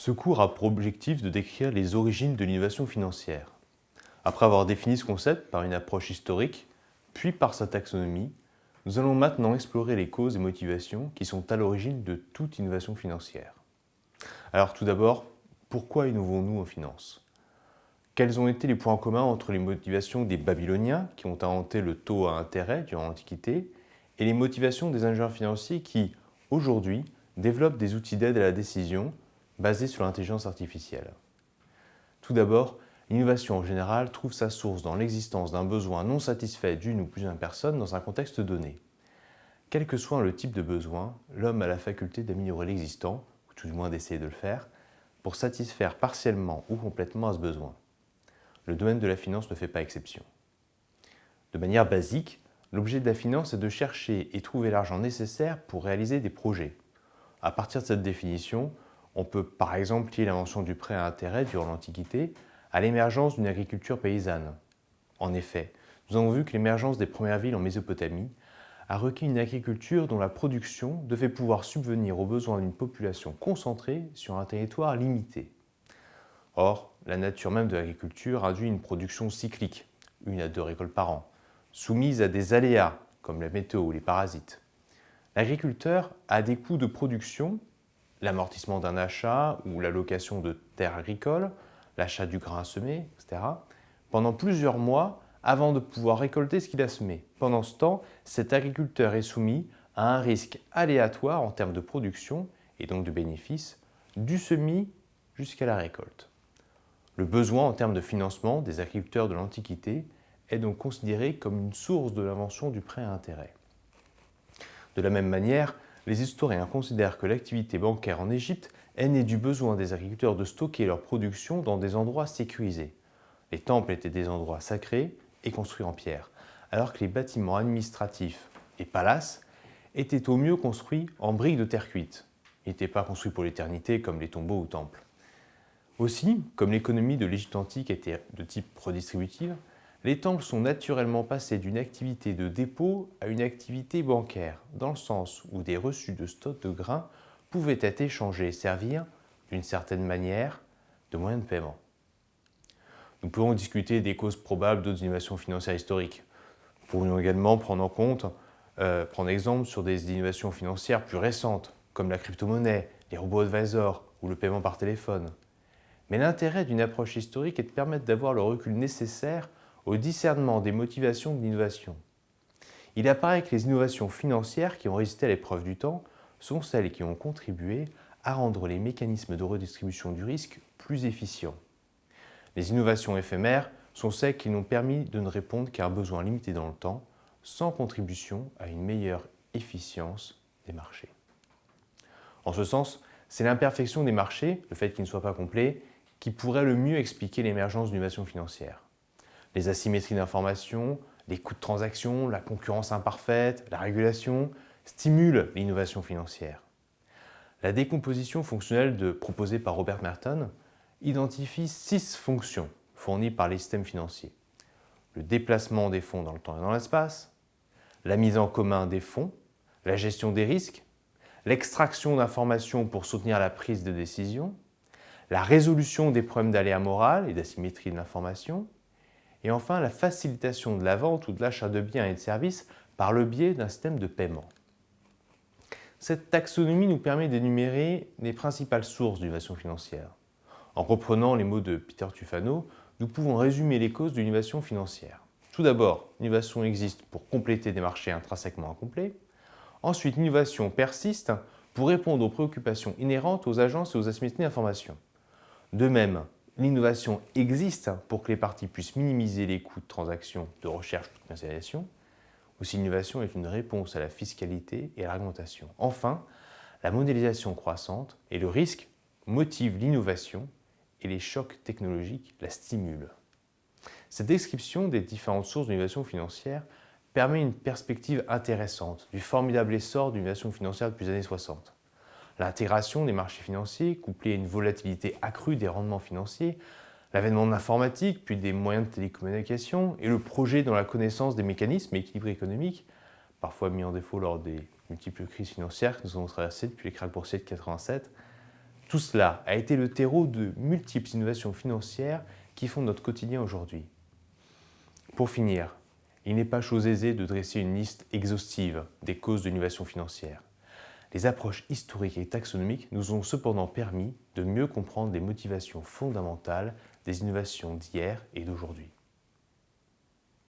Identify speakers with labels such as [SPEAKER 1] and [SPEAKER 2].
[SPEAKER 1] Ce cours a pour objectif de décrire les origines de l'innovation financière. Après avoir défini ce concept par une approche historique, puis par sa taxonomie, nous allons maintenant explorer les causes et motivations qui sont à l'origine de toute innovation financière. Alors tout d'abord, pourquoi innovons-nous en finance? Quels ont été les points communs entre les motivations des Babyloniens, qui ont inventé le taux à intérêt durant l'Antiquité, et les motivations des ingénieurs financiers qui, aujourd'hui, développent des outils d'aide à la décision basés sur l'intelligence artificielle? Tout d'abord, l'innovation en général trouve sa source dans l'existence d'un besoin non satisfait d'une ou plusieurs personnes dans un contexte donné. Quel que soit le type de besoin, l'homme a la faculté d'améliorer l'existant, ou tout du moins d'essayer de le faire, pour satisfaire partiellement ou complètement à ce besoin. Le domaine de la finance ne fait pas exception. De manière basique, l'objet de la finance est de chercher et trouver l'argent nécessaire pour réaliser des projets. À partir de cette définition, on peut par exemple lier l'invention du prêt à intérêt durant l'Antiquité à l'émergence d'une agriculture paysanne. En effet, nous avons vu que l'émergence des premières villes en Mésopotamie a requis une agriculture dont la production devait pouvoir subvenir aux besoins d'une population concentrée sur un territoire limité. Or, la nature même de l'agriculture induit une production cyclique, 1 à 2 récoltes par an, soumise à des aléas comme la météo ou les parasites. L'agriculteur a des coûts de production, l'amortissement d'un achat ou la location de terres agricoles, l'achat du grain à semer, etc., pendant plusieurs mois avant de pouvoir récolter ce qu'il a semé. Pendant ce temps, cet agriculteur est soumis à un risque aléatoire en termes de production et donc de bénéfices, du semis jusqu'à la récolte. Le besoin en termes de financement des agriculteurs de l'Antiquité est donc considéré comme une source de l'invention du prêt à intérêt. De la même manière, les historiens considèrent que l'activité bancaire en Égypte est née du besoin des agriculteurs de stocker leur production dans des endroits sécurisés. Les temples étaient des endroits sacrés et construits en pierre, alors que les bâtiments administratifs et palaces étaient au mieux construits en briques de terre cuite. Ils n'étaient pas construits pour l'éternité comme les tombeaux ou temples. Aussi, comme l'économie de l'Égypte antique était de type redistributive, les temples sont naturellement passés d'une activité de dépôt à une activité bancaire, dans le sens où des reçus de stock de grains pouvaient être échangés et servir, d'une certaine manière, de moyen de paiement. Nous pouvons discuter des causes probables d'autres innovations financières historiques. Nous pourrions également prendre exemple sur des innovations financières plus récentes, comme la crypto-monnaie, les robots advisors ou le paiement par téléphone. Mais l'intérêt d'une approche historique est de permettre d'avoir le recul nécessaire au discernement des motivations de l'innovation. Il apparaît que les innovations financières qui ont résisté à l'épreuve du temps sont celles qui ont contribué à rendre les mécanismes de redistribution du risque plus efficients. Les innovations éphémères sont celles qui n'ont permis de ne répondre qu'à un besoin limité dans le temps, sans contribution à une meilleure efficience des marchés. En ce sens, c'est l'imperfection des marchés, le fait qu'ils ne soient pas complets, qui pourrait le mieux expliquer l'émergence d'innovations financières. Les asymétries d'information, les coûts de transaction, la concurrence imparfaite, la régulation stimulent l'innovation financière. La décomposition fonctionnelle proposée par Robert Merton identifie 6 fonctions fournies par les systèmes financiers. Le déplacement des fonds dans le temps et dans l'espace, la mise en commun des fonds, la gestion des risques, l'extraction d'informations pour soutenir la prise de décision, la résolution des problèmes d'aléa moral et d'asymétrie de l'information, et enfin la facilitation de la vente ou de l'achat de biens et de services par le biais d'un système de paiement. Cette taxonomie nous permet d'énumérer les principales sources d'innovation financière. En reprenant les mots de Peter Tufano, nous pouvons résumer les causes de l'innovation financière. Tout d'abord, l'innovation existe pour compléter des marchés intrinsèquement incomplets. Ensuite, l'innovation persiste pour répondre aux préoccupations inhérentes aux agences et aux asymétries d'information. De même, l'innovation existe pour que les parties puissent minimiser les coûts de transaction, de recherche ou de commercialisation. Aussi, l'innovation est une réponse à la fiscalité et à la réglementation. Enfin, la mondialisation croissante et le risque motivent l'innovation et les chocs technologiques la stimulent. Cette description des différentes sources d'innovation financière permet une perspective intéressante du formidable essor de l'innovation financière depuis les années 60. L'intégration des marchés financiers, couplée à une volatilité accrue des rendements financiers, l'avènement de l'informatique, puis des moyens de télécommunication, et le projet dans la connaissance des mécanismes et équilibres économiques, parfois mis en défaut lors des multiples crises financières que nous avons traversées depuis les krachs boursiers de 1987, Tout cela a été le terreau de multiples innovations financières qui font notre quotidien aujourd'hui. Pour finir, il n'est pas chose aisée de dresser une liste exhaustive des causes de l'innovation financière. Les approches historiques et taxonomiques nous ont cependant permis de mieux comprendre les motivations fondamentales des innovations d'hier et d'aujourd'hui.